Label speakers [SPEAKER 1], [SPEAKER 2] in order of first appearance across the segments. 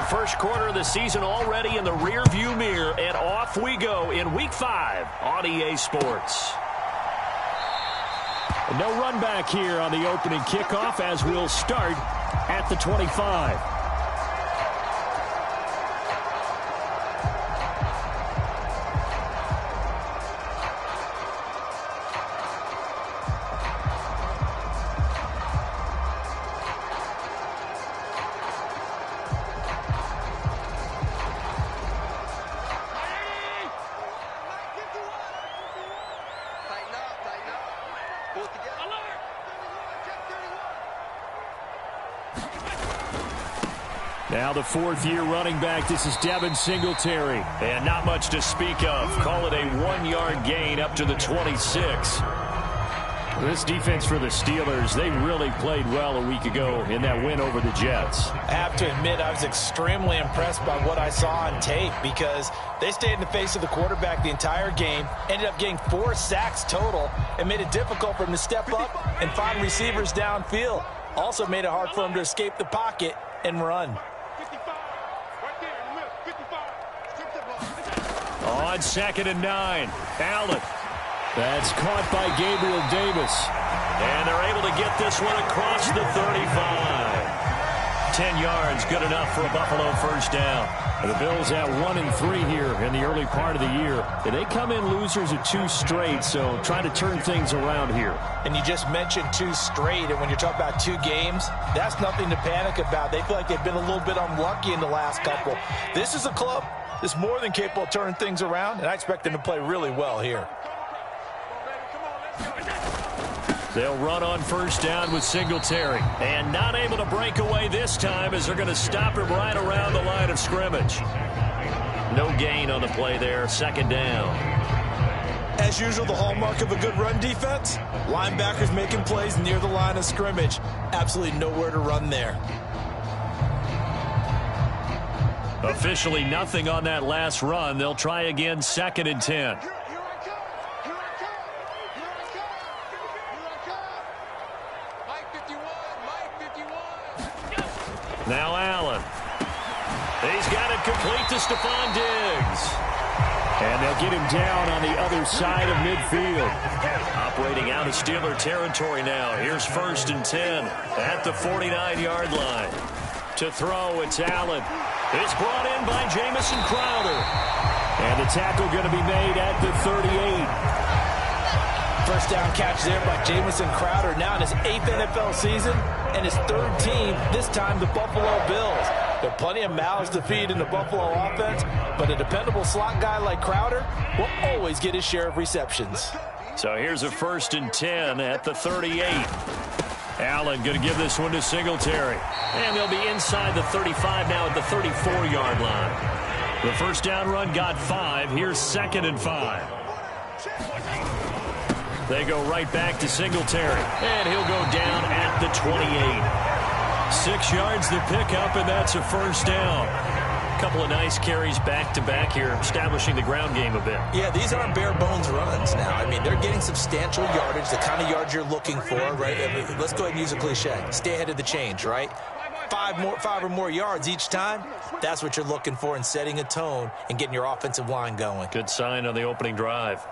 [SPEAKER 1] first quarter of the season already in the rearview mirror, and off we go in Week 5 on EA Sports. No run back here on the opening kickoff as we'll start at the 25.
[SPEAKER 2] Now the fourth-year running back. This is Devin Singletary.
[SPEAKER 1] And not much to speak of. Call it a 1-yard gain up to the 26.
[SPEAKER 2] This defense for the Steelers, they really played well a week ago in that win over the Jets.
[SPEAKER 3] I have to admit, I was extremely impressed by what I saw on tape because they stayed in the face of the quarterback the entire game, ended up getting 4 sacks total, and made it difficult for him to step up and find receivers downfield. Also made it hard for him to escape the pocket and run.
[SPEAKER 2] On 2nd and 9, Allen. That's caught by Gabriel Davis.
[SPEAKER 1] And they're able to get this one across the 35. 10 yards, good enough for a Buffalo first down.
[SPEAKER 2] The Bills at 1-3 here in the early part of the year. And they come in losers of 2 straight, so trying to turn things around here.
[SPEAKER 3] And you just mentioned 2 straight, and when you're talking about 2 games, that's nothing to panic about. They feel like they've been a little bit unlucky in the last couple. This is a club that's more than capable of turning things around, and I expect them to play really well here.
[SPEAKER 1] They'll run on first down with Singletary. And not able to break away this time as they're going to stop him right around the line of scrimmage. No gain on the play there, 2nd down.
[SPEAKER 3] As usual, the hallmark of a good run defense, linebackers making plays near the line of scrimmage. Absolutely nowhere to run there.
[SPEAKER 1] Officially nothing on that last run. They'll try again, 2nd and 10. Now Allen. He's got it complete to Stephon Diggs.
[SPEAKER 2] And they'll get him down on the other side of midfield.
[SPEAKER 1] Operating out of Steeler territory now. Here's 1st and 10 at the 49-yard line. To throw, it's Allen. It's brought in by Jamison Crowder.
[SPEAKER 2] And the tackle going to be made at the 38.
[SPEAKER 3] First down catch there by Jamison Crowder, now in his 8th NFL season and his 3rd team, this time the Buffalo Bills. There are plenty of mouths to feed in the Buffalo offense, but a dependable slot guy like Crowder will always get his share of receptions.
[SPEAKER 1] So here's a 1st and 10 at the 38. Allen going to give this one to Singletary. And they'll be inside the 35 now at the 34-yard line. The first down run got 5. Here's 2nd and 5. They go right back to Singletary. And he'll go down at the 28. 6 yards to pick up, and that's a first down. A couple of nice carries back-to-back here, establishing the ground game a bit.
[SPEAKER 3] Yeah, these aren't bare-bones runs now. I mean, they're getting substantial yardage, the kind of yards you're looking for, right? I mean, let's go ahead and use a cliche. Stay ahead of the change, right? 5 or more yards each time, that's what you're looking for in setting a tone and getting your offensive line going.
[SPEAKER 1] Good sign on the opening drive.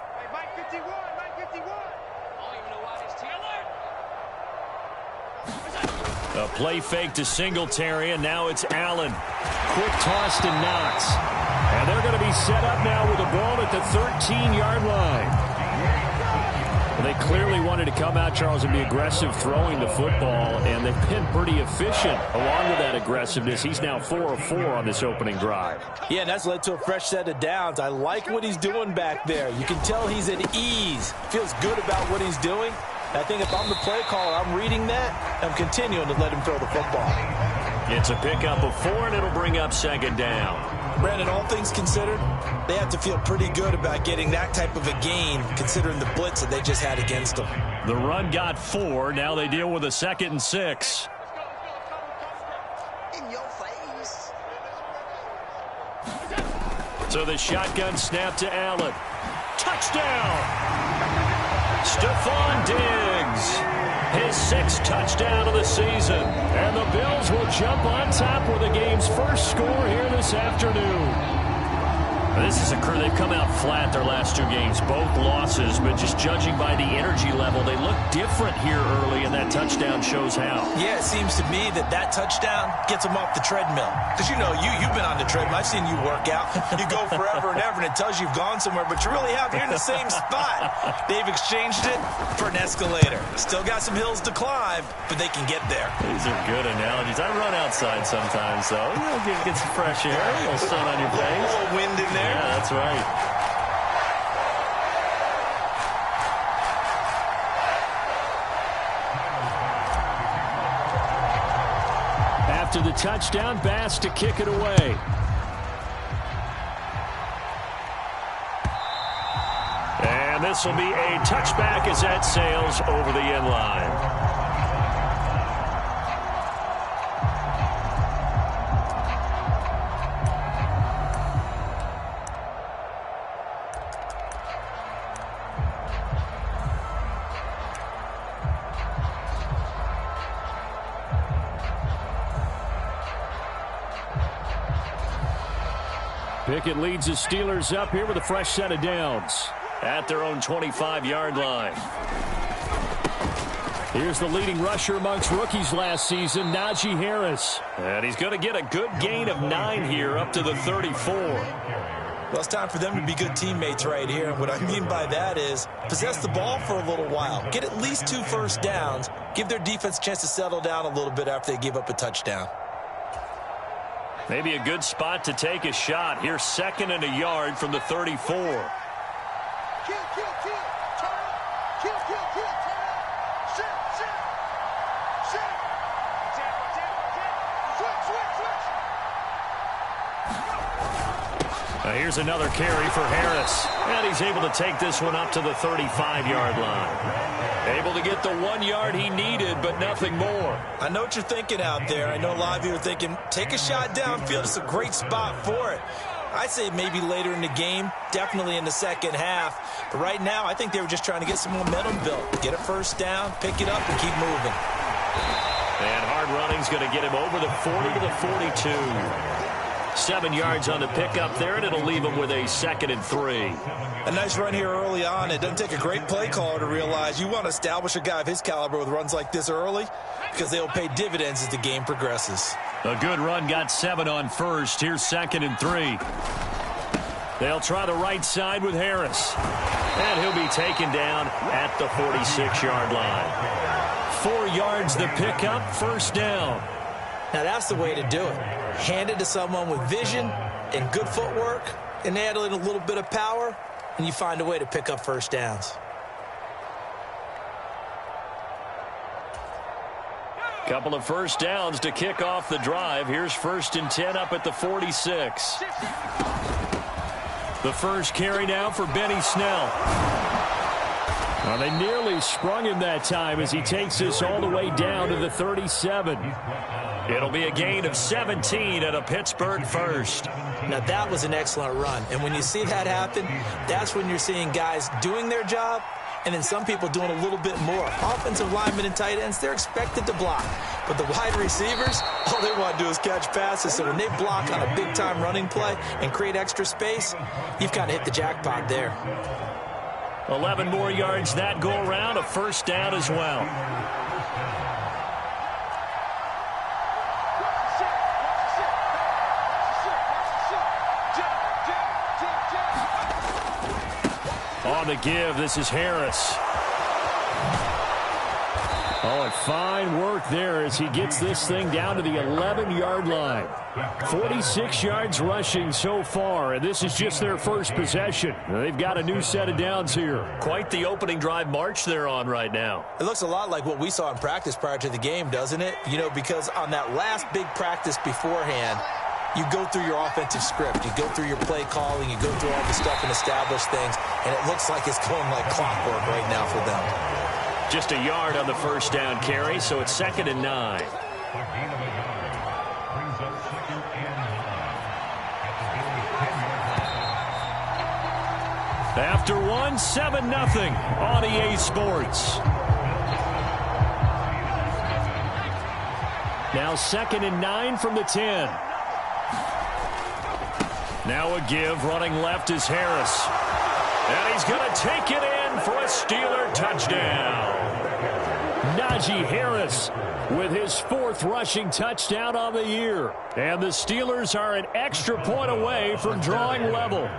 [SPEAKER 1] A play fake to Singletary, and now it's Allen.
[SPEAKER 2] Quick toss to Knox. And they're going to be set up now with the ball at the 13-yard line. They clearly wanted to come out, Charles, and be aggressive throwing the football, and they've been pretty efficient along with that aggressiveness. He's now 4 of 4 on this opening drive.
[SPEAKER 3] Yeah, and that's led to a fresh set of downs. I like what he's doing back there. You can tell he's at ease. Feels good about what he's doing. I think if I'm the play caller, I'm reading that. I'm continuing to let him throw the football.
[SPEAKER 1] It's a pickup of 4, and it'll bring up 2nd down.
[SPEAKER 3] Brandon, all things considered, they have to feel pretty good about getting that type of a gain, considering the blitz that they just had against them.
[SPEAKER 1] The run got 4. Now they deal with a 2nd and 6.
[SPEAKER 4] In your face.
[SPEAKER 1] So the shotgun snap to Allen. Touchdown! Stephon Diggs. his 6th touchdown of the season.
[SPEAKER 2] And the Bills will jump on top with the game's first score here this afternoon.
[SPEAKER 1] This is a crew. They've come out flat their last 2 games, both losses, but just judging by the energy level, they look different here early, and that touchdown shows how.
[SPEAKER 3] Yeah, it seems to me that touchdown gets them off the treadmill. Because, you know, you've been on the treadmill. I've seen you work out. You go forever and ever, and it tells you you've gone somewhere, but you really have. You're in the same spot. They've exchanged it for an escalator. Still got some hills to climb, but they can get there.
[SPEAKER 1] These are good analogies. I run outside sometimes, so get some fresh air, a little sun on your face.
[SPEAKER 3] A little wind in there.
[SPEAKER 1] Yeah, that's right.
[SPEAKER 2] After the touchdown, Bass to kick it away.
[SPEAKER 1] And this will be a touchback as that sails over the end line.
[SPEAKER 2] Pickett leads the Steelers up here with a fresh set of downs.
[SPEAKER 1] At their own 25-yard line.
[SPEAKER 2] Here's the leading rusher amongst rookies last season, Najee Harris.
[SPEAKER 1] And he's going to get a good gain of 9 here up to the 34.
[SPEAKER 3] Well, it's time for them to be good teammates right here. And what I mean by that is possess the ball for a little while. Get at least 2 first downs. Give their defense a chance to settle down a little bit after they give up a touchdown.
[SPEAKER 1] Maybe a good spot to take a shot. Here's 2nd and a yard from the 34. Here's another carry for Harris. And he's able to take this one up to the 35-yard line. Able to get the 1 yard he needed, but nothing more.
[SPEAKER 3] I know what you're thinking out there. I know a lot of you are thinking, take a shot downfield. It's a great spot for it. I'd say maybe later in the game, definitely in the second half. But right now, I think they were just trying to get some momentum built. Get a first down, pick it up, and keep moving.
[SPEAKER 1] And hard running's going to get him over the 40 to the 42. 7 yards on the pickup there, and it'll leave him with a 2nd and 3.
[SPEAKER 3] A nice run here early on. It doesn't take a great play caller to realize you want to establish a guy of his caliber with runs like this early because they'll pay dividends as the game progresses.
[SPEAKER 1] A good run got 7 on first. Here's 2nd and 3. They'll try the right side with Harris. And he'll be taken down at the 46-yard line. 4 yards the pickup, first down.
[SPEAKER 3] Now that's the way to do it. Hand it to someone with vision and good footwork, and add in a little bit of power, and you find a way to pick up first downs.
[SPEAKER 1] Couple of first downs to kick off the drive. Here's 1st and 10 up at the 46. The first carry now for Benny Snell.
[SPEAKER 2] Well, they nearly sprung him that time as he takes this all the way down to the 37.
[SPEAKER 1] It'll be a gain of 17 and a Pittsburgh first.
[SPEAKER 3] Now, that was an excellent run. And when you see that happen, that's when you're seeing guys doing their job and then some people doing a little bit more. Offensive linemen and tight ends, they're expected to block. But the wide receivers, all they want to do is catch passes. So when they block on a big-time running play and create extra space, you've kind of hit the jackpot there.
[SPEAKER 1] 11 more yards that go around, a first down as well. On the give, this is Harris.
[SPEAKER 2] Oh, and fine work there as he gets this thing down to the 11-yard line. 46 yards rushing so far, and this is just their first possession. They've got a new set of downs here.
[SPEAKER 1] Quite the opening drive march they're on right now.
[SPEAKER 3] It looks a lot like what we saw in practice prior to the game, doesn't it? You know, because on that last big practice beforehand, you go through your offensive script. You go through your play calling. You go through all the stuff and establish things, and it looks like it's going like clockwork right now for them.
[SPEAKER 1] Just a yard on the first down carry, so it's 2nd and 9. After one, 7-0 on EA Sports.
[SPEAKER 2] Now 2nd and 9 from the 10.
[SPEAKER 1] Now a give. Running left is Harris. And he's going to take it in for a Steeler touchdown.
[SPEAKER 2] Najee Harris with his 4th rushing touchdown on the year. And the Steelers are an extra point away from drawing level.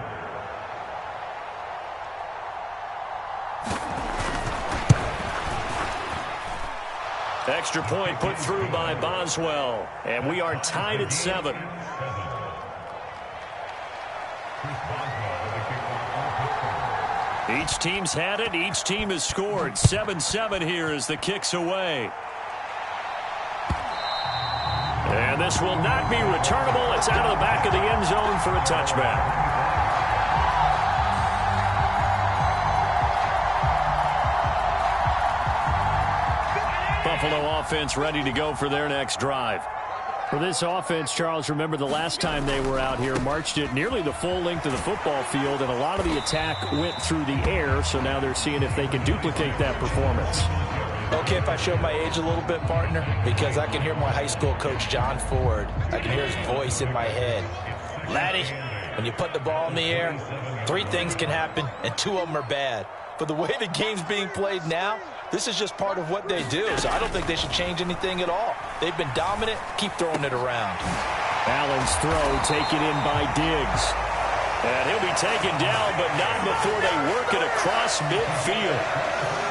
[SPEAKER 1] Extra point put through by Boswell. And we are tied at 7. Each team's had it. Each team has scored. 7-7 here as the kick's away. And this will not be returnable. It's out of the back of the end zone for a touchback. Buffalo offense ready to go for their next drive.
[SPEAKER 2] For this offense, Charles, remember the last time they were out here, marched it nearly the full length of the football field, and a lot of the attack went through the air, so now they're seeing if they can duplicate that performance.
[SPEAKER 3] Okay, if I show my age a little bit, partner, because I can hear my high school coach, John Ford. I can hear his voice in my head. Laddie, when you put the ball in the air, 3 things can happen, and 2 of them are bad. But the way the game's being played now, this is just part of what they do, so I don't think they should change anything at all. They've been dominant. Keep throwing it around.
[SPEAKER 2] Allen's throw taken in by Diggs.
[SPEAKER 1] And he'll be taken down, but not before they work it across midfield.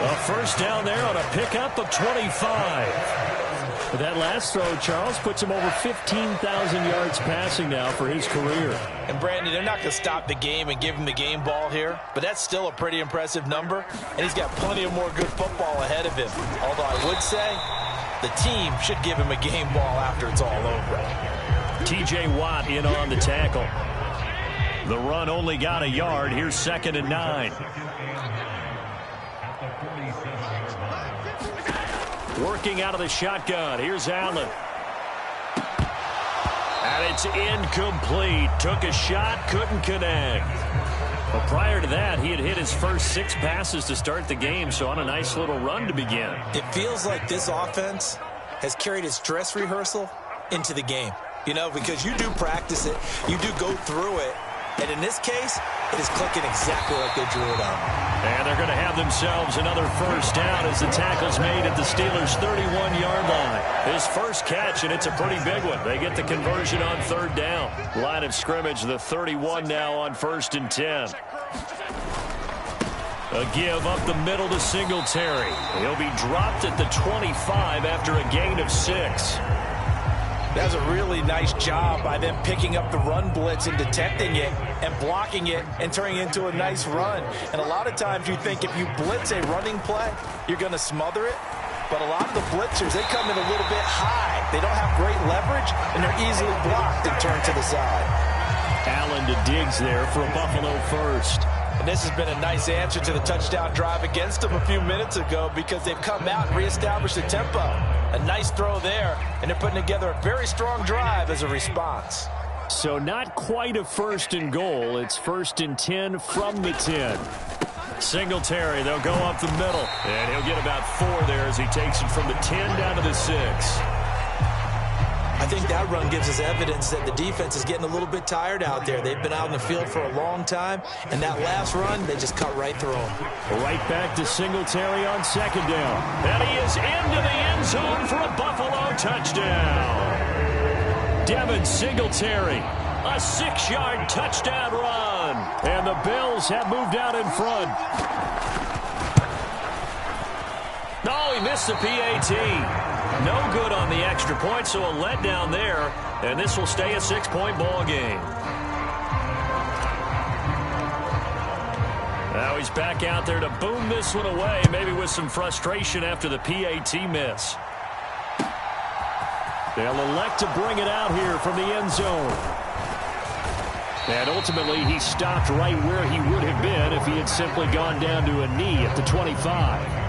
[SPEAKER 1] A first down there on a pickup of 25.
[SPEAKER 2] But that last throw, Charles, puts him over 15,000 yards passing now for his career.
[SPEAKER 3] And, Brandon, they're not going to stop the game and give him the game ball here, but that's still a pretty impressive number, and he's got plenty of more good football ahead of him. Although I would say the team should give him a game ball after it's all over.
[SPEAKER 1] T.J. Watt in on the tackle. The run only got a yard. Here's 2nd and 9. Working out of the shotgun. Here's Allen. And it's incomplete. Took a shot, couldn't connect. But prior to that, he had hit his first 6 passes to start the game, so on a nice little run to begin.
[SPEAKER 3] It feels like this offense has carried its dress rehearsal into the game. You know, because you do practice it, you do go through it, and in this case, it is clicking exactly like they drew it up.
[SPEAKER 1] And they're going to have themselves another first down as the tackle's made at the Steelers' 31-yard line. His first catch, and it's a pretty big one. They get the conversion on 3rd down. Line of scrimmage, the 31 now on 1st and 10. A give up the middle to Singletary. He'll be dropped at the 25 after a gain of 6.
[SPEAKER 3] That's a really nice job by them picking up the run blitz and detecting it and blocking it and turning it into a nice run. And a lot of times you think if you blitz a running play, you're going to smother it. But a lot of the blitzers, they come in a little bit high. They don't have great leverage, and they're easily blocked and turned to the side.
[SPEAKER 2] Allen to Diggs there for a Buffalo first.
[SPEAKER 3] And this has been a nice answer to the touchdown drive against them a few minutes ago because they've come out and reestablished the tempo. A nice throw there, and they're putting together a very strong drive as a response.
[SPEAKER 2] So not quite a 1st and goal. It's 1st and 10 from the 10.
[SPEAKER 1] Singletary, they'll go up the middle, and he'll get about 4 there as he takes it from the 10 down to the 6.
[SPEAKER 3] I think that run gives us evidence that the defense is getting a little bit tired out there. They've been out in the field for a long time, and that last run, they just cut right through them.
[SPEAKER 2] Right back to Singletary on 2nd down.
[SPEAKER 1] And he is into the end zone for a Buffalo touchdown. Devin Singletary, a 6-yard touchdown run.
[SPEAKER 2] And the Bills have moved out in front.
[SPEAKER 1] No, he missed the PAT. No good on the extra point, so a letdown there, and this will stay a 6-point ball game. Now he's back out there to boom this one away, maybe with some frustration after the PAT miss.
[SPEAKER 2] They'll elect to bring it out here from the end zone. And ultimately, he stopped right where he would have been if he had simply gone down to a knee at the 25.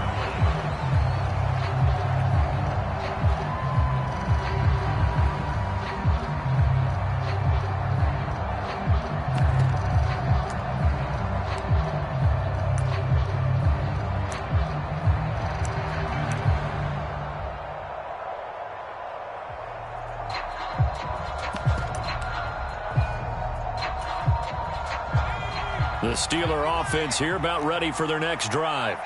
[SPEAKER 1] The Steeler offense here about ready for their next drive.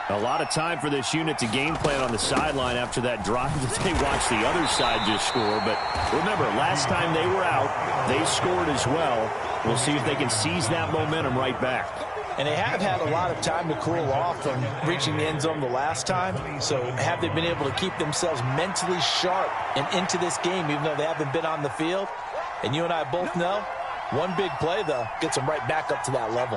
[SPEAKER 2] A lot of time for this unit to game plan on the sideline after that drive that they watched the other side just score. But remember, last time they were out, they scored as well. We'll see if they can seize that momentum right back.
[SPEAKER 3] And they have had a lot of time to cool off from reaching the end zone the last time. So have they been able to keep themselves mentally sharp and into this game even though they haven't been on the field? And you and I both know, one big play, though, gets them right back up to that level.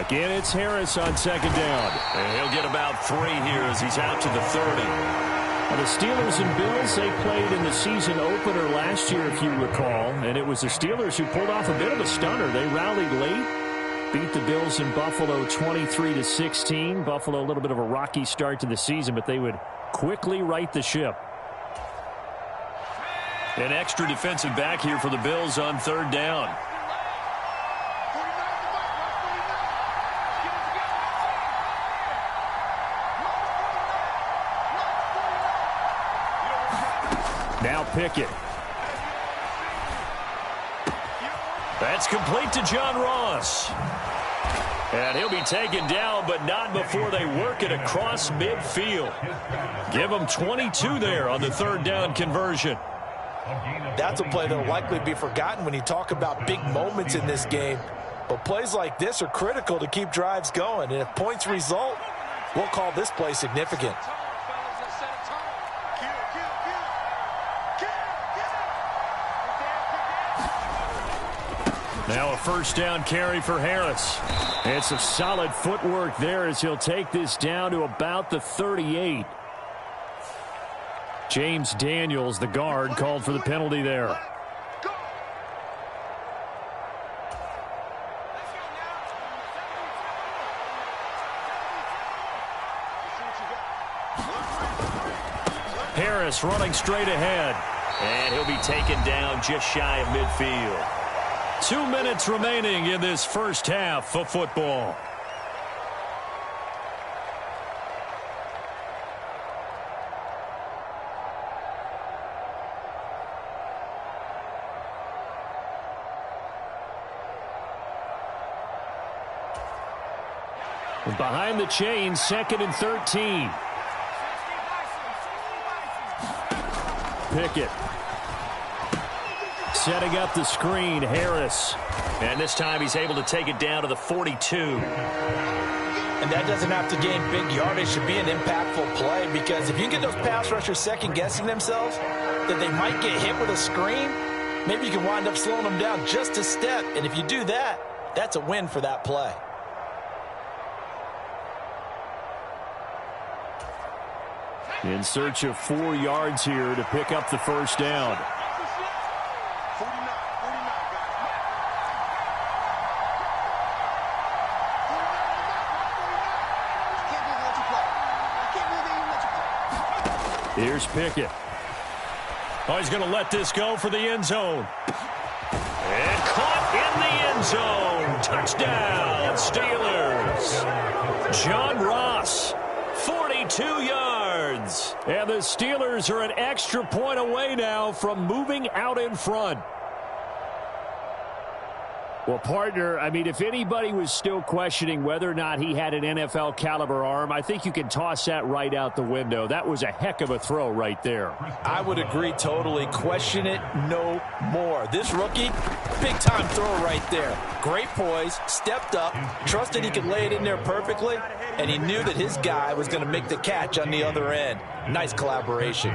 [SPEAKER 2] Again, it's Harris on second down.
[SPEAKER 1] And he'll get about 3 here as he's out to the 30.
[SPEAKER 2] Now, the Steelers and Bills, they played in the season opener last year, if you recall. And it was the Steelers who pulled off a bit of a stunner. They rallied late, beat the Bills in Buffalo 23-16. Buffalo, a little bit of a rocky start to the season, but they would quickly right the ship.
[SPEAKER 1] An extra defensive back here for the Bills on third down.
[SPEAKER 2] Now Pickett.
[SPEAKER 1] That's complete to John Ross. And he'll be taken down, but not before they work it across midfield. Give them 22 there on the third down conversion.
[SPEAKER 3] That's a play that will likely be forgotten when you talk about big moments in this game. But plays like this are critical to keep drives going. And if points result, we'll call this play significant.
[SPEAKER 1] Now a first down carry for Harris.
[SPEAKER 2] And some solid footwork there as he'll take this down to about the 38. James Daniels, the guard, called for the penalty there.
[SPEAKER 1] Harris running straight ahead. And he'll be taken down just shy of midfield. 2 minutes remaining in this first half of football.
[SPEAKER 2] Behind the chains, 2nd and 13. Pickett. Setting up the screen, Harris.
[SPEAKER 1] And this time he's able to take it down to the 42.
[SPEAKER 3] And that doesn't have to gain big yardage to be an impactful play, because if you get those pass rushers second-guessing themselves that they might get hit with a screen, maybe you can wind up slowing them down just a step. And if you do that, that's a win for that play.
[SPEAKER 2] In search of 4 yards here to pick up the first down. Here's Pickett.
[SPEAKER 1] Oh, he's going to let this go for the end zone. And caught in the end zone. Touchdown, Steelers. John Ross, 42 yards.
[SPEAKER 2] And the Steelers are an extra point away now from moving out in front. Well, partner, I mean, if anybody was still questioning whether or not he had an NFL caliber arm, I think you can toss that right out the window. That was a heck of a throw right there.
[SPEAKER 3] I would agree totally. Question it no more. This rookie, big-time throw right there. Great poise, stepped up, trusted he could lay it in there perfectly, and he knew that his guy was going to make the catch on the other end. Nice collaboration.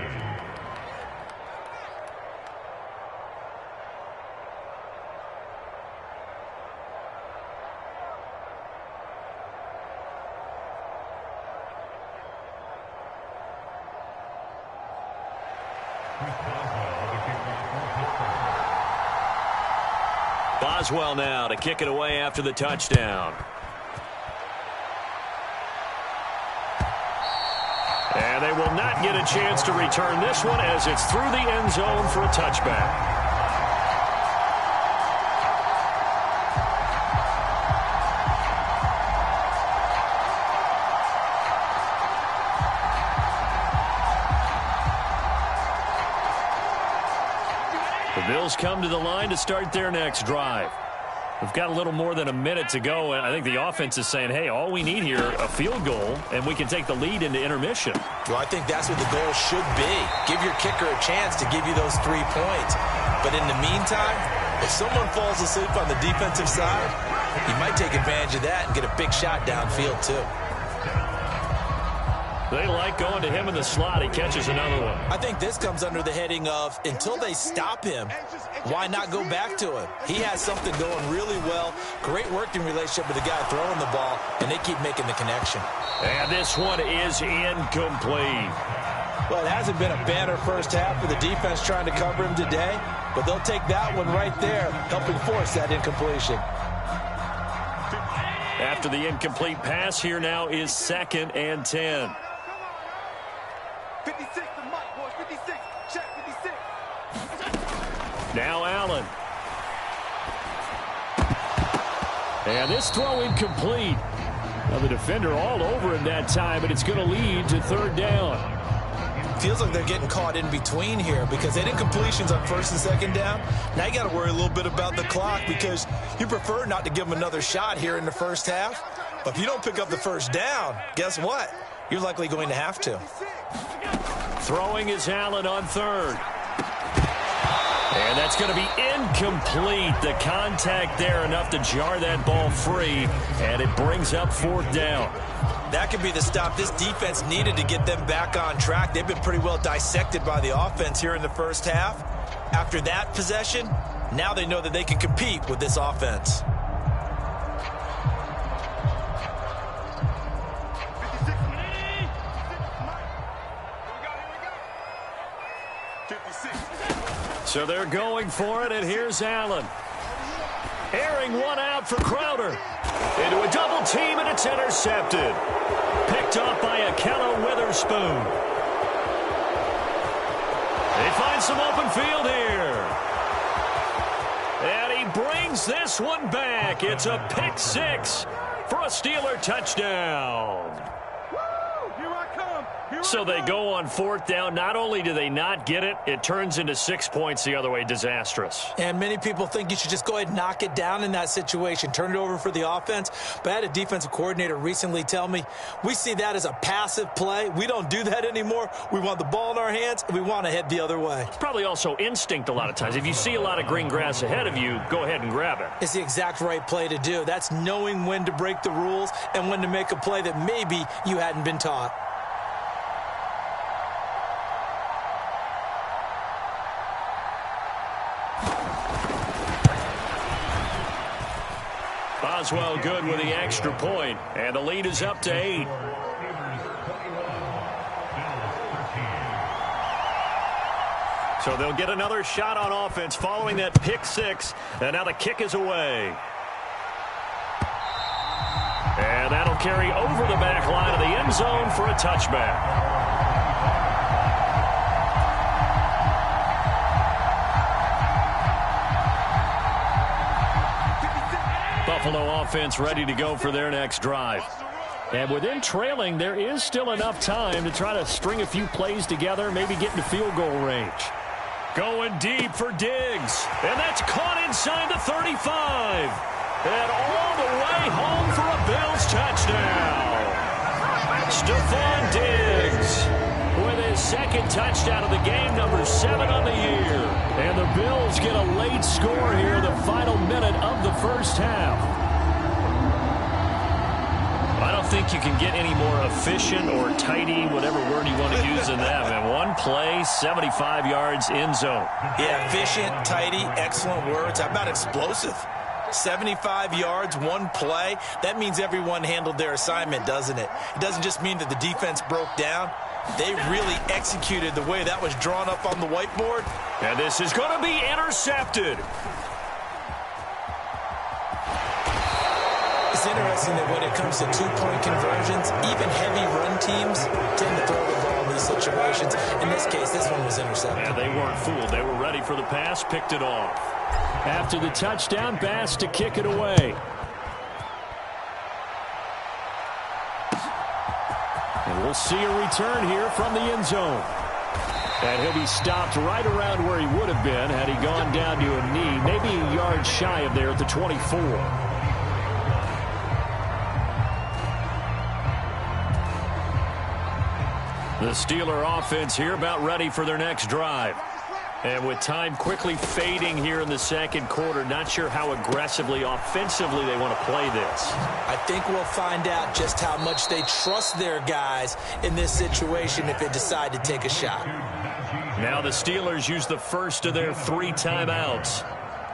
[SPEAKER 1] Boswell now to kick it away after the touchdown. And they will not get a chance to return this one as it's through the end zone for a touchback. Bills come to the line to start their next drive. We've got a little more than a minute to go, and I think the offense is saying, hey, all we need here, a field goal, and we can take the lead into intermission.
[SPEAKER 3] Well, I think that's what the goal should be. Give your kicker a chance to give you those 3 points. But in the meantime, if someone falls asleep on the defensive side, you might take advantage of that and get a big shot downfield, too.
[SPEAKER 1] They like going to him in the slot. He catches another one.
[SPEAKER 3] I think this comes under the heading of, until they stop him, why not go back to him? He has something going really well. Great working relationship with the guy throwing the ball, and they keep making the connection.
[SPEAKER 1] And this one is incomplete.
[SPEAKER 3] Well, it hasn't been a banner first half for the defense trying to cover him today, but they'll take that one right there, helping force that incompletion.
[SPEAKER 1] After the incomplete pass, here now is 2nd and 10.
[SPEAKER 4] 56 to Mike, boys. 56. Check 56.
[SPEAKER 1] Now Allen. And this throw incomplete. Now the defender all over him that time, but it's going to lead to 3rd down.
[SPEAKER 3] Feels like they're getting caught in between here because they did incompletions on 1st and 2nd down. Now you got to worry a little bit about the clock because you prefer not to give them another shot here in the first half. But if you don't pick up the 1st down, guess what? You're likely going to have to.
[SPEAKER 1] Throwing is Allen on 3rd. And that's going to be incomplete. The contact there enough to jar that ball free, and it brings up 4th down.
[SPEAKER 3] That could be the stop this defense needed to get them back on track. They've been pretty well dissected by the offense here in the first half. After that possession, now they know that they can compete with this offense.
[SPEAKER 1] So they're going for it, and here's Allen. Airing one out for Crowder. Into a double team, and it's intercepted. Picked off by Akello Witherspoon. They find some open field here. And he brings this one back. It's a pick 6 for a Steeler touchdown. So they go on 4th down. Not only do they not get it, it turns into 6 points the other way. Disastrous.
[SPEAKER 3] And many people think you should just go ahead and knock it down in that situation. Turn it over for the offense. But I had a defensive coordinator recently tell me, we see that as a passive play. We don't do that anymore. We want the ball in our hands, and we want to head the other way.
[SPEAKER 1] It's probably also instinct a lot of times. If you see a lot of green grass ahead of you, go ahead and grab it.
[SPEAKER 3] It's the exact right play to do. That's knowing when to break the rules and when to make a play that maybe you hadn't been taught.
[SPEAKER 1] Boswell good with the extra point, and the lead is up to 8. So they'll get another shot on offense following that pick 6, and now the kick is away. And that'll carry over the back line of the end zone for a touchback. Buffalo offense ready to go for their next drive. And within trailing, there is still enough time to try to string a few plays together, maybe get into field goal range. Going deep for Diggs. And that's caught inside the 35. And all the way home for a Bills touchdown. Stephon Diggs with his 2nd touchdown of the game, number 7 on the year. And the Bills get a late score here in the final minute of the first half. I don't think you can get any more efficient or tidy, whatever word you want to use in that. Man, one play, 75 yards, end zone.
[SPEAKER 3] Yeah, efficient, tidy, excellent words. How about explosive? 75 yards, one play. That means everyone handled their assignment, doesn't it? It doesn't just mean that the defense broke down. They really executed the way that was drawn up on the whiteboard.
[SPEAKER 1] And this is going to be intercepted.
[SPEAKER 3] It's interesting that when it comes to two-point conversions, even heavy run teams tend to throw the ball in these situations. In this case, this one was intercepted.
[SPEAKER 1] Yeah, they weren't fooled. They were ready for the pass, picked it off.
[SPEAKER 2] After the touchdown, Bass to kick it away. And we'll see a return here from the end zone. And he'll be stopped right around where he would have been had he gone down to a knee, maybe a yard shy of there at the 24. The Steeler offense here about ready for their next drive. And with time quickly fading here in the second quarter, not sure how aggressively, offensively they want to play this.
[SPEAKER 3] I think we'll find out just how much they trust their guys in this situation if they decide to take a shot.
[SPEAKER 1] Now the Steelers use the first of their 3 timeouts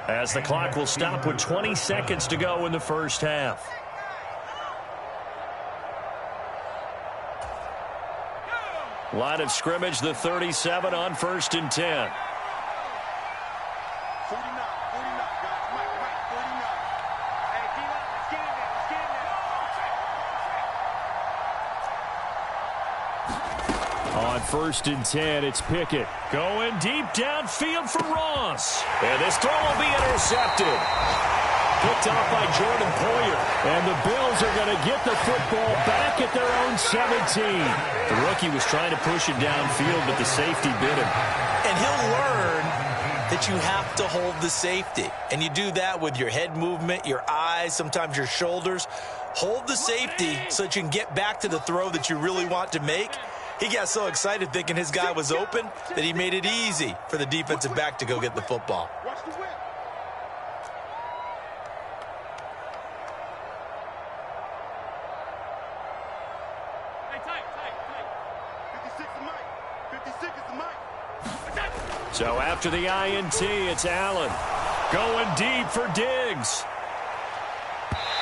[SPEAKER 1] as the clock will stop with 20 seconds to go in the first half. Line of scrimmage, the 37 on 1st and 10.
[SPEAKER 4] 49, guys. Mike, 49. Hey, D-line, let's get in there.
[SPEAKER 2] On 1st and 10, it's Pickett.
[SPEAKER 1] Going deep downfield for Ross. And this throw will be intercepted. Picked off by Jordan Poyer.
[SPEAKER 2] And the Bills are going to get the football back at their own 17.
[SPEAKER 1] The rookie was trying to push it downfield, but the safety bit him.
[SPEAKER 3] And he'll learn that you have to hold the safety. And you do that with your head movement, your eyes, sometimes your shoulders. Hold the safety so that you can get back to the throw that you really want to make. He got so excited thinking his guy was open that he made it easy for the defensive back to go get the football.
[SPEAKER 4] Watch the whip. Hey, tight. 56 is Mike. 56 is Mike.
[SPEAKER 1] So after the INT, it's Allen. Going deep for Diggs.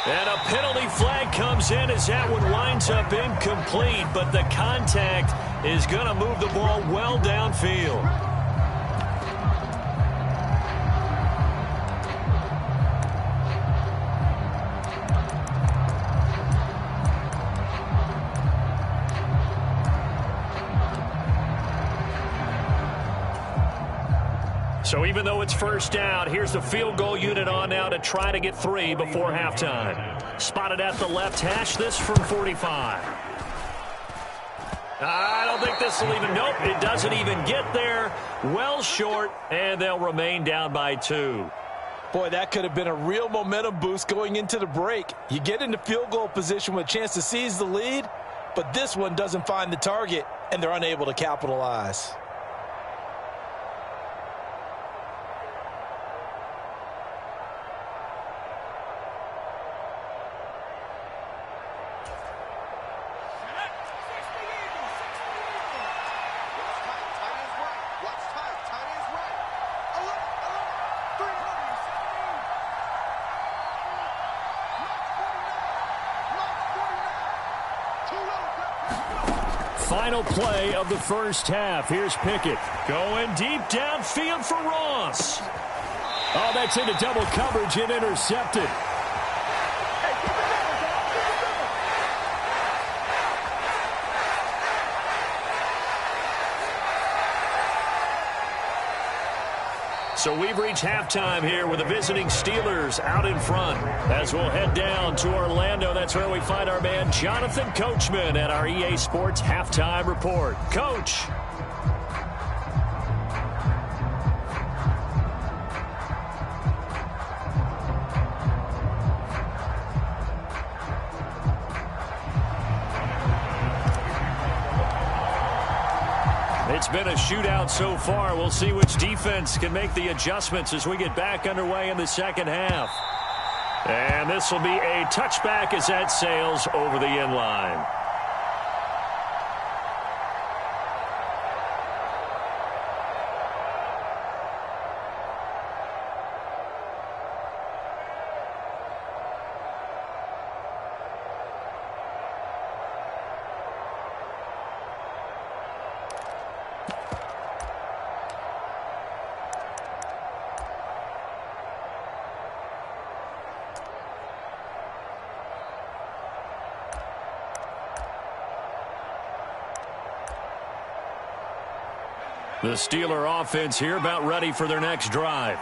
[SPEAKER 1] And a penalty flag comes in as that one winds up incomplete, but the contact is going to move the ball well downfield. So even though it's first down, here's the field goal unit on now to try to get 3 before halftime. Spotted at the left hash, this from 45. I don't think this will even, nope, it doesn't even get there. Well short, and they'll remain down by 2.
[SPEAKER 3] Boy, that could have been a real momentum boost going into the break. You get into field goal position with a chance to seize the lead, but this one doesn't find the target, and they're unable to capitalize.
[SPEAKER 2] Final play of the first half. Here's Pickett.
[SPEAKER 1] Going deep downfield for Ross.
[SPEAKER 2] Oh, that's into double coverage and intercepted.
[SPEAKER 1] So we've reached halftime here with the visiting Steelers out in front. As we'll head down to Orlando, that's where we find our man Jonathan Coachman at our EA Sports Halftime Report. Coach. It's been a shootout so far. We'll see which defense can make the adjustments as we get back underway in the second half. And this will be a touchback as that sails over the end line. The Steeler offense here about ready for their next drive.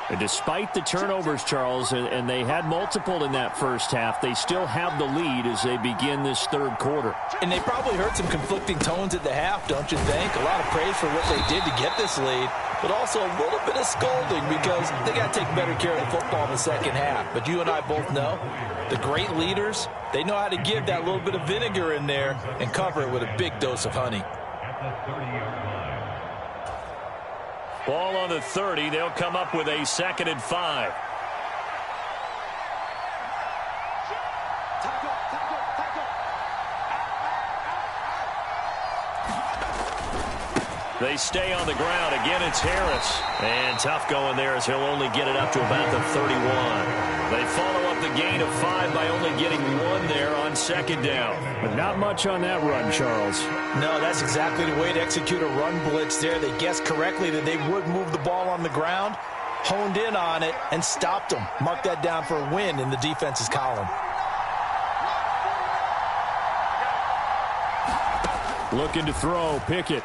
[SPEAKER 2] And despite the turnovers, Charles, and they had multiple in that first half, they still have the lead as they begin this third quarter.
[SPEAKER 3] And they probably heard some conflicting tones at the half, don't you think? A lot of praise for what they did to get this lead, but also a little bit of scolding because they got to take better care of the football in the second half. But you and I both know the great leaders, they know how to give that little bit of vinegar in there and cover it with a big dose of honey.
[SPEAKER 1] Ball on the 30. They'll come up with a 2nd and 5. They stay on the ground. Again, it's Harris. And tough going there as he'll only get it up to about the 31. They follow up the gain of 5 by only getting 1 there on 2nd down.
[SPEAKER 2] But not much on that run, Charles.
[SPEAKER 3] No, that's exactly the way to execute a run blitz there. They guessed correctly that they would move the ball on the ground, honed in on it, and stopped them. Mark that down for a win in the defense's column.
[SPEAKER 2] Looking to throw, Pickett.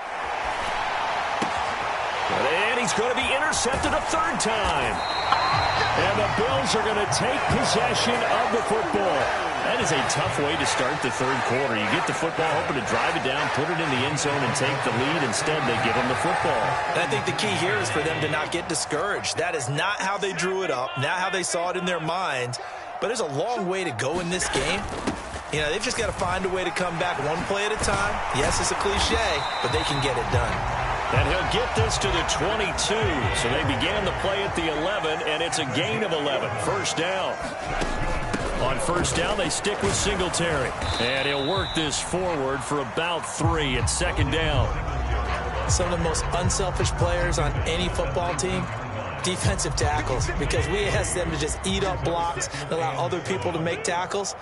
[SPEAKER 1] And he's going to be intercepted a 3rd time.
[SPEAKER 2] And the Bills are going to take possession of the football.
[SPEAKER 1] That is a tough way to start the third quarter. You get the football, hoping to drive it down, put it in the end zone, and take the lead. Instead, they give them the football.
[SPEAKER 3] And I think the key here is for them to not get discouraged. That is not how they drew it up, not how they saw it in their minds. But there's a long way to go in this game. You know, they've just got to find a way to come back one play at a time. Yes, it's a cliche, but they can get it done.
[SPEAKER 1] And he'll get this to the 22. So they began the play at the 11, and it's a gain of 11. 1st down. On 1st down, they stick with Singletary. And he'll work this forward for about 3 at 2nd down.
[SPEAKER 3] Some of the most unselfish players on any football team, defensive tackles, because we ask them to just eat up blocks and allow other people to make tackles.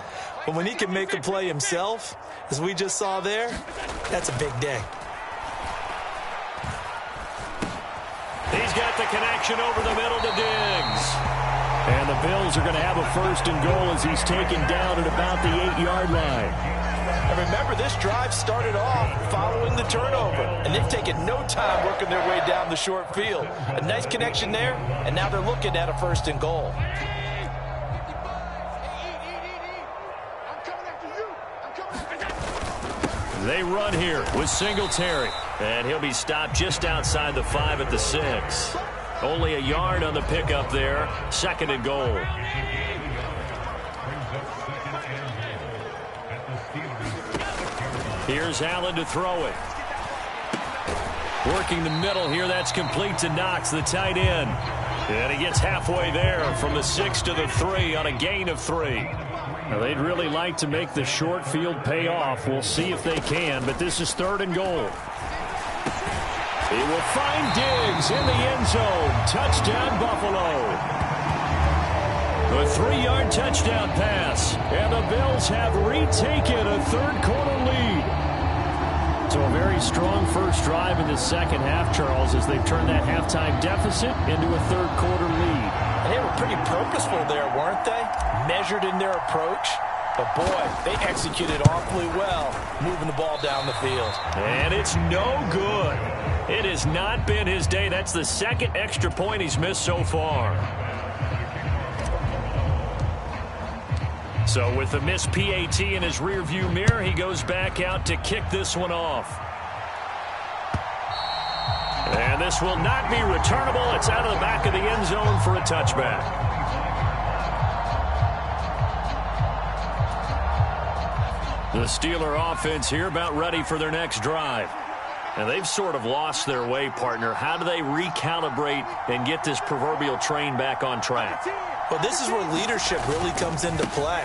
[SPEAKER 3] But when he can make a play himself, as we just saw there, that's a big day.
[SPEAKER 1] He's got the connection over the middle to Diggs.
[SPEAKER 2] And the Bills are going to have a 1st and goal as he's taken down at about the 8-yard line.
[SPEAKER 3] And remember, this drive started off following the turnover, and they've taken no time working their way down the short field. A nice connection there, and now they're looking at a 1st and goal.
[SPEAKER 1] They run here with Singletary. And he'll be stopped just outside the 5 at the 6. Only a yard on the pickup there. 2nd and goal. Here's Allen to throw it. Working the middle here. That's complete to Knox, the tight end. And he gets halfway there from the 6 to the 3 on a gain of 3.
[SPEAKER 2] Now, they'd really like to make the short field pay off. We'll see if they can, but this is 3rd and goal. He will find Diggs in the end zone. Touchdown, Buffalo.
[SPEAKER 1] A 3-yard touchdown pass.
[SPEAKER 2] And the Bills have retaken a third quarter lead. So a very strong first drive in the second half, Charles, as they've turned that halftime deficit into a third quarter lead.
[SPEAKER 3] And they were pretty purposeful there, weren't they? Measured in their approach. But, boy, they executed awfully well, moving the ball down the field.
[SPEAKER 1] And it's no good. It has not been his day. That's the 2nd extra point he's missed so far. So with the missed PAT in his rearview mirror, he goes back out to kick this one off. And this will not be returnable. It's out of the back of the end zone for a touchback. The Steeler offense here about ready for their next drive. And they've sort of lost their way, partner. How do they recalibrate and get this proverbial train back on track?
[SPEAKER 3] Well, this is where leadership really comes into play.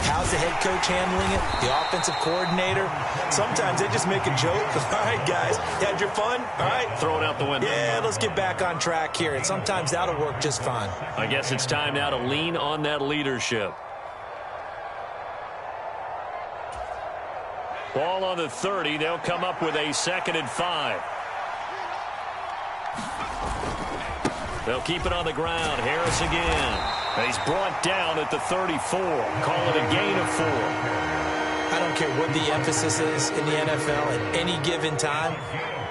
[SPEAKER 3] How's the head coach handling it? The offensive coordinator? Sometimes they just make a joke. All right, guys, you had your fun? All right.
[SPEAKER 1] Throw it out the window.
[SPEAKER 3] Yeah, let's get back on track here. And sometimes that'll work just fine.
[SPEAKER 1] I guess it's time now to lean on that leadership. Ball on the 30. They'll come up with a 2nd and 5. They'll keep it on the ground. Harris again. And he's brought down at the 34. Call it a gain of 4.
[SPEAKER 3] I don't don't care what the emphasis is in the NFL at any given time,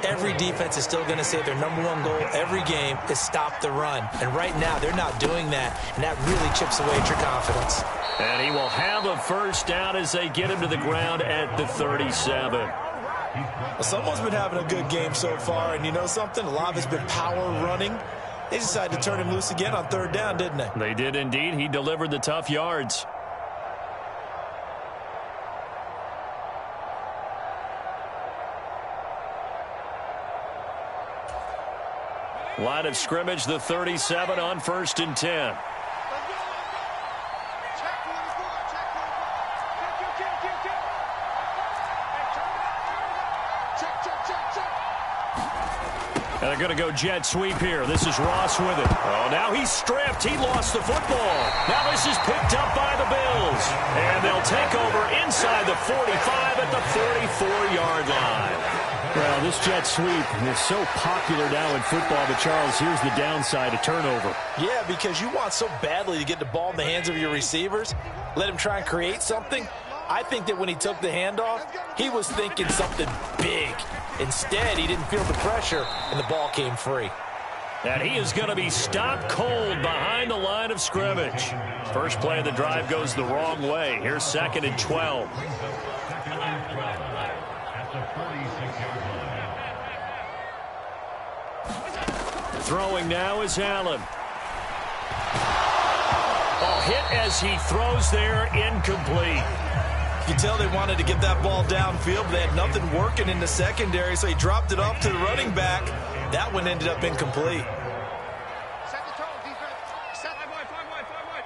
[SPEAKER 3] every defense is still going to say their number one goal every game is stop the run. And right now, they're not doing that, and that really chips away at your confidence.
[SPEAKER 1] And he will have a first down as they get him to the ground at the 37.
[SPEAKER 3] Well, someone's been having a good game so far, and you know something? A lot of it's been power running. They decided to turn him loose again on third down, didn't they?
[SPEAKER 1] They did indeed. He delivered the tough yards. Line of scrimmage, the 37 on 1st and 10. And they're going to go jet sweep here. This is Ross with it. Oh, now he's stripped. He lost the football. Now this is picked up by the Bills. And they'll take over inside the 45 at the 44-yard line.
[SPEAKER 2] Well, this jet sweep is so popular now in football, but Charles, here's the downside, a turnover.
[SPEAKER 3] Yeah, because you want so badly to get the ball in the hands of your receivers, let him try and create something. I think that when he took the handoff, he was thinking something big. Instead, he didn't feel the pressure, and the ball came free.
[SPEAKER 1] And he is going to be stopped cold behind the line of scrimmage. First play of the drive goes the wrong way. Here's 2nd and 12. Throwing now is Allen. Oh, hit as he throws there, incomplete.
[SPEAKER 3] You can tell they wanted to get that ball downfield, but they had nothing working in the secondary, so he dropped it off to the running back. That one ended up incomplete.
[SPEAKER 4] Set the tone, defense. Set 5 wide, 5 wide, 5 wide.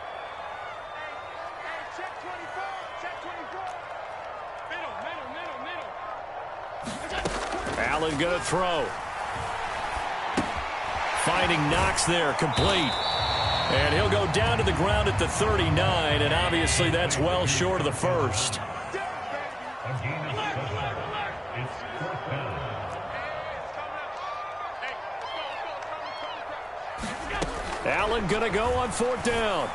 [SPEAKER 4] Hey, check 24, check 24. Middle.
[SPEAKER 1] Allen going to throw. Finding Knox there, complete. And he'll go down to the ground at the 39, and obviously that's well short of the first. Allen going to go on 4th down.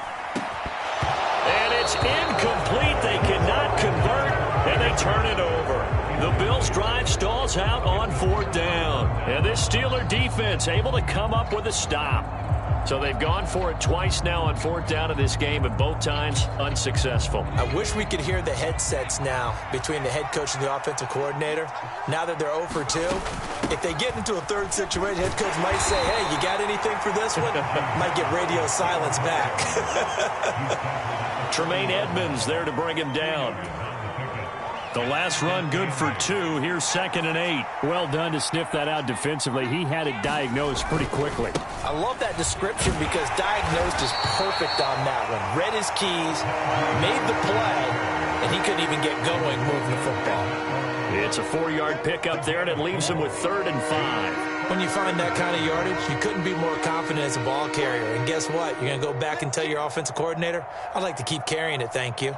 [SPEAKER 1] And it's incomplete. They cannot convert, and they turn it over. The Bills' drive stalls out on 4th down. And this Steeler defense able to come up with a stop. So they've gone for it twice now on 4th down in this game, and both times unsuccessful.
[SPEAKER 3] I wish we could hear the headsets now between the head coach and the offensive coordinator. Now that they're 0 for 2, if they get into a third situation, head coach might say, hey, you got anything for this one? Might get radio silence back.
[SPEAKER 1] Tremaine Edmonds there to bring him down. The last run good for 2. Here's 2nd and 8.
[SPEAKER 2] Well done to sniff that out defensively. He had it diagnosed pretty quickly.
[SPEAKER 3] I love that description because diagnosed is perfect on that one. Read his keys, made the play, and he couldn't even get going moving the football.
[SPEAKER 1] It's a 4-yard pickup there, and it leaves him with 3rd and 5.
[SPEAKER 3] When you find that kind of yardage, you couldn't be more confident as a ball carrier. And guess what? You're going to go back and tell your offensive coordinator, I'd like to keep carrying it, thank you.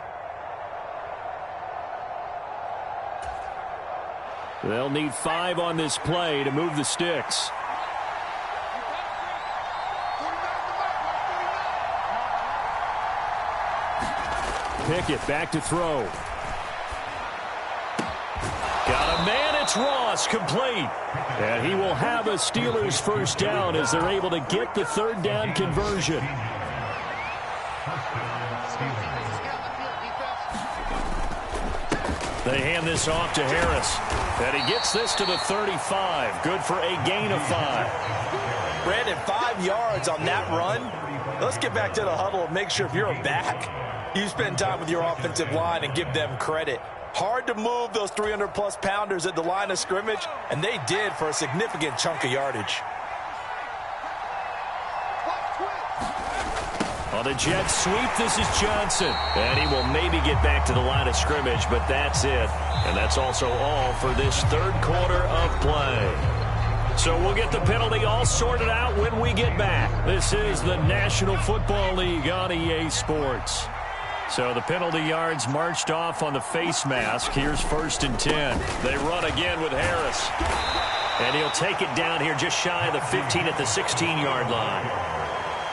[SPEAKER 2] They'll need 5 on this play to move the sticks. Pickett back to throw.
[SPEAKER 1] Got a man, it's Ross, complete.
[SPEAKER 2] And he will have a Steelers first down as they're able to get the 3rd down conversion.
[SPEAKER 1] They hand this off to Harris. And he gets this to the 35. Good for a gain of 5.
[SPEAKER 3] Brandon, 5 yards on that run. Let's get back to the huddle and make sure if you're a back, you spend time with your offensive line and give them credit. Hard to move those 300-plus pounders at the line of scrimmage, and they did for a significant chunk of yardage.
[SPEAKER 1] On a jet sweep, this is Johnson. And he will maybe get back to the line of scrimmage, but that's it. And that's also all for this 3rd quarter of play. So we'll get the penalty all sorted out when we get back. This is the National Football League on EA Sports. So the penalty yards marched off on the face mask. Here's 1st and 10. They run again with Harris. And he'll take it down here just shy of the 15 at the 16-yard line.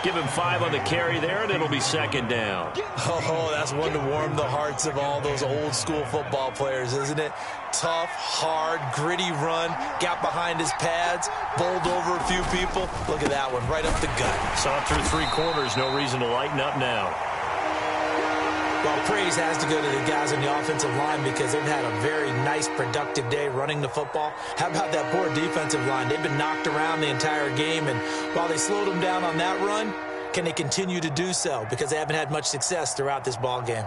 [SPEAKER 1] Give him 5 on the carry there, and it'll be second down.
[SPEAKER 3] Oh, that's one to warm the hearts of all those old school football players, isn't it? Tough, hard, gritty run, got behind his pads, bowled over a few people. Look at that one, right up the gut.
[SPEAKER 1] Saw through 3 quarters, no reason to lighten up now.
[SPEAKER 3] Well, praise has to go to the guys on the offensive line because they've had a very nice, productive day running the football. How about that poor defensive line? They've been knocked around the entire game, and while they slowed them down on that run, can they continue to do so? Because they haven't had much success throughout this ball game.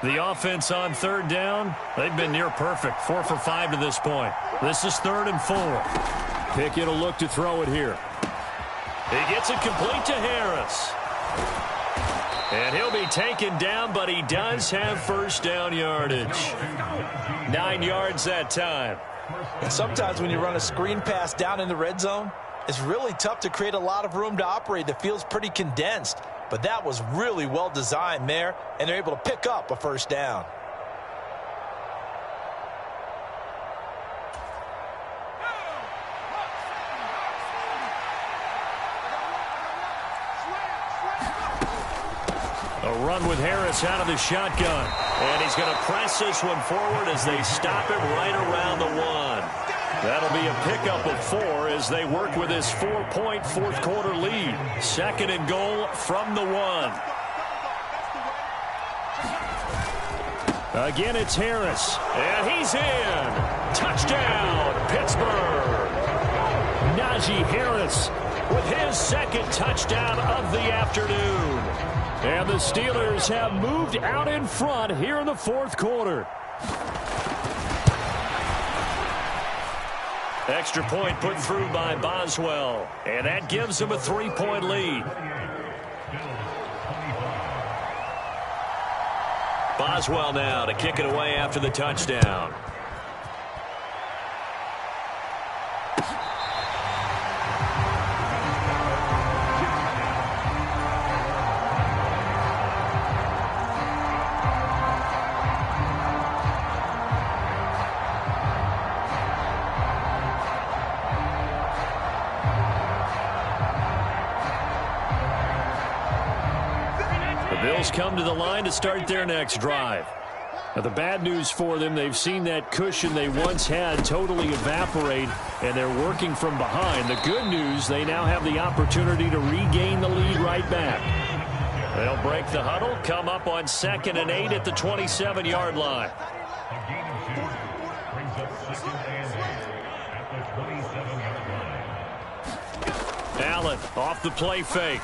[SPEAKER 1] The offense on third down, they've been near perfect. 4 for 5 to this point. This is 3rd and 4.
[SPEAKER 2] Pickett will look to throw it here.
[SPEAKER 1] He gets it complete to Harris. And he'll be taken down, but he does have first down yardage. 9 yards that time.
[SPEAKER 3] And sometimes when you run a screen pass down in the red zone, it's really tough to create a lot of room to operate. The field's pretty condensed. But that was really well designed there, and they're able to pick up a first down.
[SPEAKER 1] A run with Harris out of the shotgun. And he's going to press this one forward as they stop him right around the 1. That'll be a pickup of 4 as they work with this 4-point fourth-quarter lead. 2nd and goal from the 1. Again, it's Harris. And he's in. Touchdown, Pittsburgh.
[SPEAKER 2] Najee Harris with his 2nd touchdown of the afternoon. And the Steelers have moved out in front here in the 4th quarter.
[SPEAKER 1] Extra point put through by Boswell. And that gives him a 3-point lead. Boswell now to kick it away after the touchdown. Bills come to the line to start their next drive.
[SPEAKER 2] Now, the bad news for them, they've seen that cushion they once had totally evaporate, and they're working from behind. The good news, they now have the opportunity to regain the lead right back.
[SPEAKER 1] They'll break the huddle, come up on 2nd and 8 at the 27-yard line. Allen off the play fake.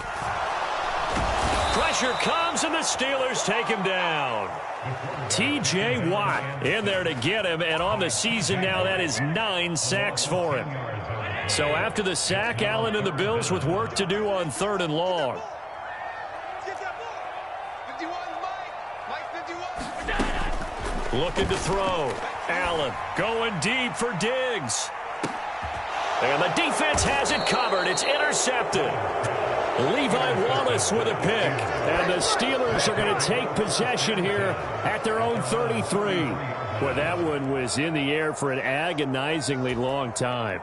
[SPEAKER 1] Pressure comes, and the Steelers take him down. T.J. Watt in there to get him, and on the season now, that is 9 sacks for him. So after the sack, Allen and the Bills with work to do on 3rd and long. Looking to throw. Allen going deep for Diggs. And the defense has it covered. It's intercepted. Levi Wallace with a pick.
[SPEAKER 2] And the Steelers are going to take possession here at their own 33. Well, that one was in the air for an agonizingly long time.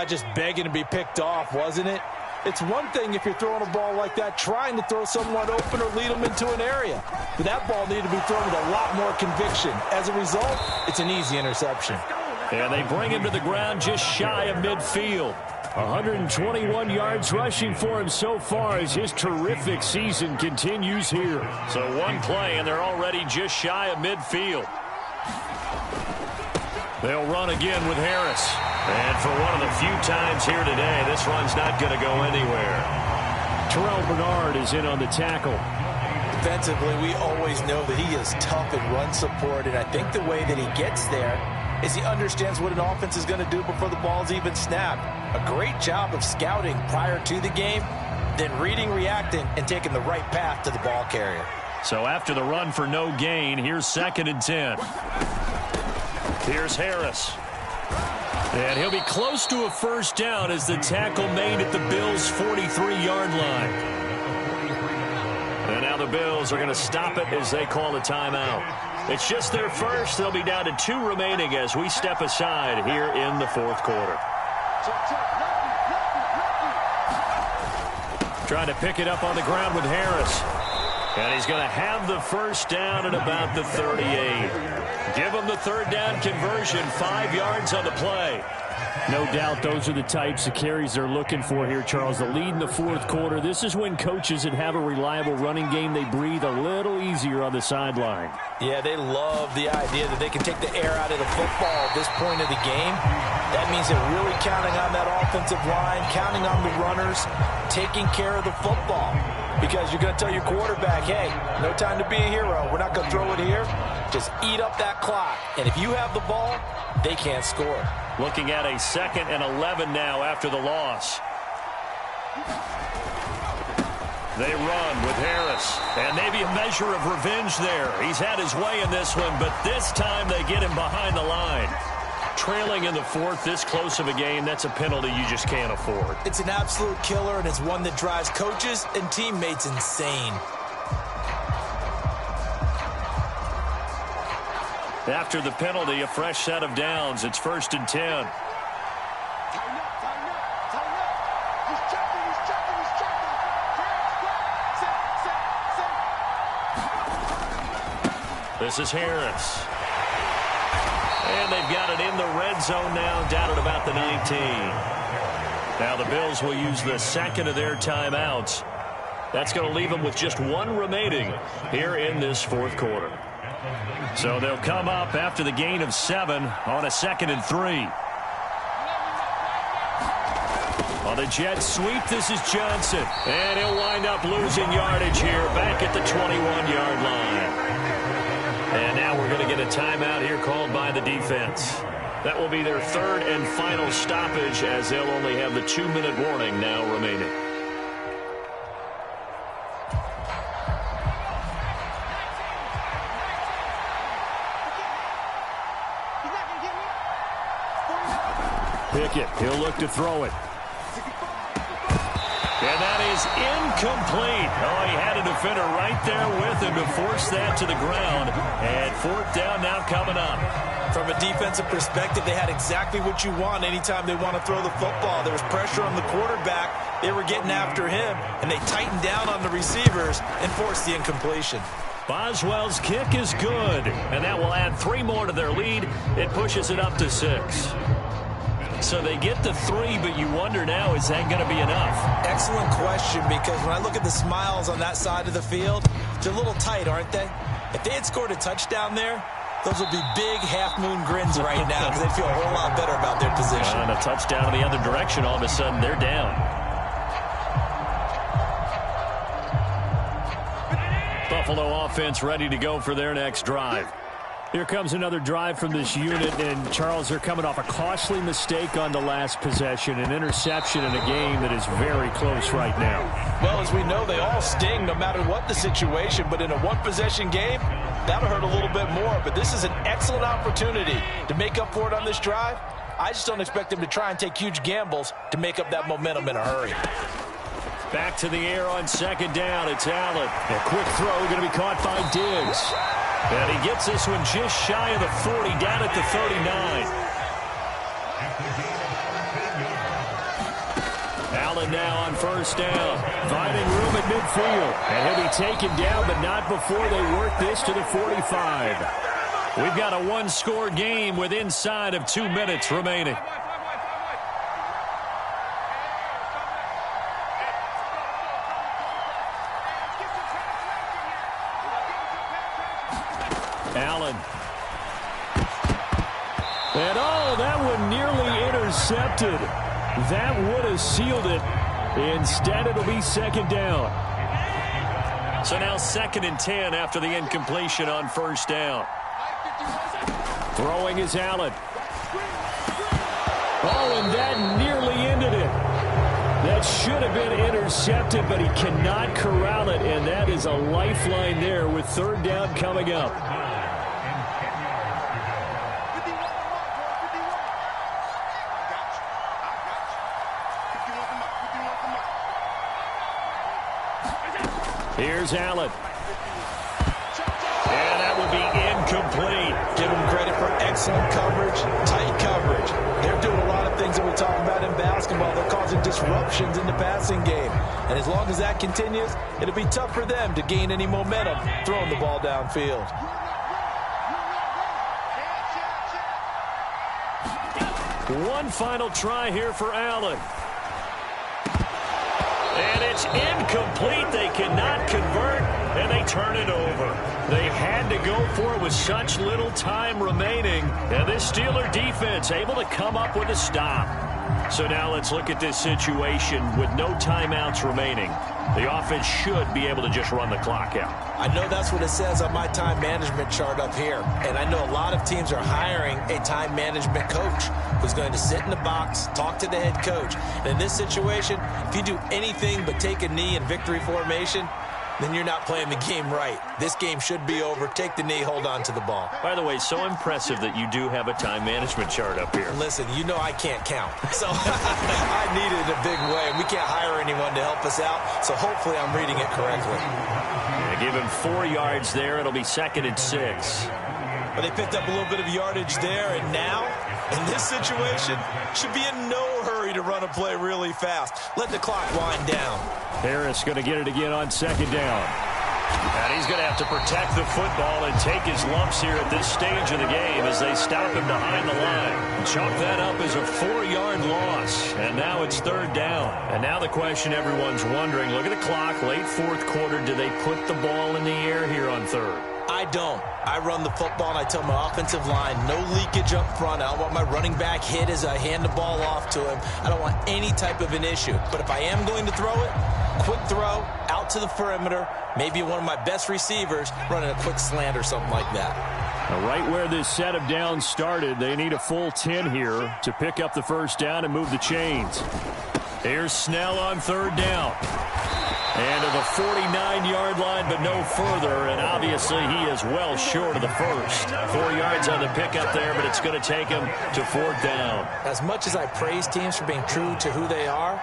[SPEAKER 3] Just begging to be picked off, wasn't it? It's one thing if you're throwing a ball like that, trying to throw someone open or lead them into an area. But that ball needed to be thrown with a lot more conviction. As a result, it's an easy interception.
[SPEAKER 1] And they bring him to the ground just shy of midfield.
[SPEAKER 2] 121 yards rushing for him so far as his terrific season continues here.
[SPEAKER 1] So one play, and they're already just shy of midfield. They'll run again with Harris. And for one of the few times here today, this run's not going to go anywhere.
[SPEAKER 2] Terrell Bernard is in on the tackle.
[SPEAKER 3] Defensively, we always know that he is tough in run support, and I think the way that he gets there is he understands what an offense is going to do before the ball's even snapped. A great job of scouting prior to the game, then reading, reacting, and taking the right path to the ball carrier.
[SPEAKER 1] So after the run for no gain, here's 2nd and 10. Here's Harris. And he'll be close to a first down as the tackle made at the Bills' 43-yard line. And now the Bills are going to stop it as they call a timeout. It's just their first. They'll be down to 2 remaining as we step aside here in the fourth quarter. Trying to pick it up on the ground with Harris. And he's going to have the first down at about the 38. Give him the third down conversion, 5 yards on the play.
[SPEAKER 2] No doubt those are the types of carries they're looking for here, Charles. The lead in the fourth quarter. This is when coaches that have a reliable running game, they breathe a little easier on the sideline.
[SPEAKER 3] Yeah, they love the idea that they can take the air out of the football at this point of the game. That means they're really counting on that offensive line, counting on the runners, taking care of the football. Because you're going to tell your quarterback, hey, no time to be a hero. We're not going to throw it here. Just eat up that clock. And if you have the ball, they can't score.
[SPEAKER 1] Looking at a 2nd and 11 now after the loss. They run with Harris. And maybe a measure of revenge there. He's had his way in this one, but this time they get him behind the line. Trailing in the fourth, this close of a game, that's a penalty you just can't afford.
[SPEAKER 3] It's an absolute killer, and it's one that drives coaches and teammates insane.
[SPEAKER 1] After the penalty, a fresh set of downs. It's 1st and 10. This is Harris. And they've got it in the red zone now, down at about the 19. Now the Bills will use the second of their timeouts. That's going to leave them with just 1 remaining here in this fourth quarter. So they'll come up after the gain of 7 on a 2nd and 3. On the jet sweep, this is Johnson. And he'll wind up losing yardage here back at the 21-yard line. And now we're going to get a timeout here called by the defense. That will be their 3rd and final stoppage as they'll only have the 2-minute warning now remaining. Pickett, he'll look to throw it. And that is incomplete. Oh, he had a defender right there with him to force that to the ground. And 4th down now coming up.
[SPEAKER 3] From a defensive perspective, they had exactly what you want anytime they want to throw the football. There was pressure on the quarterback. They were getting after him, and they tightened down on the receivers and forced the incompletion.
[SPEAKER 1] Boswell's kick is good, and that will add 3 more to their lead. It pushes it up to 6. So they get the 3, but you wonder now, is that going to be enough?
[SPEAKER 3] Excellent question, because when I look at the smiles on that side of the field, they're a little tight, aren't they? If they had scored a touchdown there, those would be big half-moon grins right now because they'd feel a whole lot better about their position.
[SPEAKER 1] And a touchdown in the other direction, all of a sudden they're down. Buffalo offense ready to go for their next drive.
[SPEAKER 2] Here comes another drive from this unit, and Charles, they're coming off a costly mistake on the last possession, an interception in a game that is very close right now.
[SPEAKER 3] Well, as we know, they all sting no matter what the situation, but in a one-possession game, that'll hurt a little bit more. But this is an excellent opportunity to make up for it on this drive. I just don't expect them to try and take huge gambles to make up that momentum in a hurry.
[SPEAKER 1] Back to the air on 2nd down. It's Allen. A quick throw going to be caught by Diggs. And he gets this one just shy of the 40, down at the 39. Allen now on 1st down. Finding room at midfield. And he'll be taken down, but not before they work this to the 45. We've got a 1-score game with inside of 2 minutes remaining. Allen. And that one nearly intercepted. That would have sealed it. Instead, it'll be 2nd down. So now 2nd and 10 after the incompletion on 1st down. Throwing is Allen. And that nearly ended it. That should have been intercepted, but he cannot corral it, and that is a lifeline there with 3rd down coming up.
[SPEAKER 2] Here's Allen. And that will be incomplete.
[SPEAKER 3] Give them credit for excellent coverage, tight coverage. They're doing a lot of things that we talk about in basketball. They're causing disruptions in the passing game. And as long as that continues, it'll be tough for them to gain any momentum throwing the ball downfield.
[SPEAKER 1] One final try here for Allen. And it's incomplete. They cannot convert, and they turn it over. They had to go for it with such little time remaining. And this Steeler defense able to come up with a stop. So now let's look at this situation with no timeouts remaining. The offense should be able to just run the clock out.
[SPEAKER 3] I know that's what it says on my time management chart up here. And I know a lot of teams are hiring a time management coach who's going to sit in the box, talk to the head coach. And in this situation, if you do anything but take a knee in victory formation, then you're not playing the game right. This game should be over. Take the knee, hold on to the ball.
[SPEAKER 1] By the way, so impressive that you do have a time management chart up here.
[SPEAKER 3] Listen, you know I can't count. So I need it in a big way. We can't hire anyone to help us out, so hopefully I'm reading it correctly.
[SPEAKER 1] They give him 4 yards there. It'll be 2nd and 6.
[SPEAKER 3] But they picked up a little bit of yardage there, and now, in this situation, should be in no hurry to run a play really fast. Let the clock wind down.
[SPEAKER 2] Harris going to get it again on 2nd down.
[SPEAKER 1] And he's going to have to protect the football and take his lumps here at this stage of the game as they stop him behind the line. Chalk that up as a 4-yard loss. And now it's 3rd down. And now the question everyone's wondering, look at the clock, late 4th quarter, do they put the ball in the air here on 3rd?
[SPEAKER 3] I don't. I run the football, and I tell my offensive line, no leakage up front. I don't want my running back hit as I hand the ball off to him. I don't want any type of an issue. But if I am going to throw it, quick throw, out to the perimeter, maybe one of my best receivers running a quick slant or something like that.
[SPEAKER 2] Now, right where this set of downs started, they need a full 10 here to pick up the 1st down and move the chains.
[SPEAKER 1] Here's Snell on 3rd down. And to the 49-yard line, but no further. And obviously, he is well short of the 1st. 4 yards on the pickup there, but it's going to take him to 4th down.
[SPEAKER 3] As much as I praise teams for being true to who they are,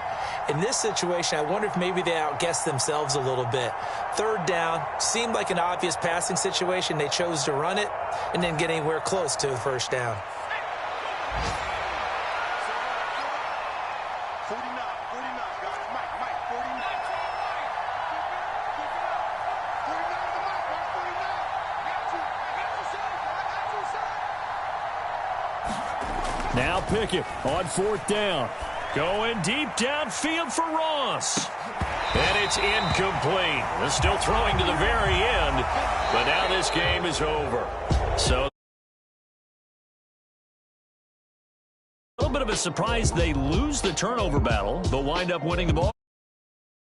[SPEAKER 3] in this situation, I wonder if maybe they outguessed themselves a little bit. 3rd down seemed like an obvious passing situation. They chose to run it and didn't get anywhere close to the 1st down.
[SPEAKER 4] 49, guys. Mike, 49. 49 to Mike, 49.
[SPEAKER 2] Now Pickett on 4th down.
[SPEAKER 1] Going deep downfield for Ross. And it's incomplete. They're still throwing to the very end, but now this game is over. So a little bit of a surprise. They lose the turnover battle, but wind up winning the ball.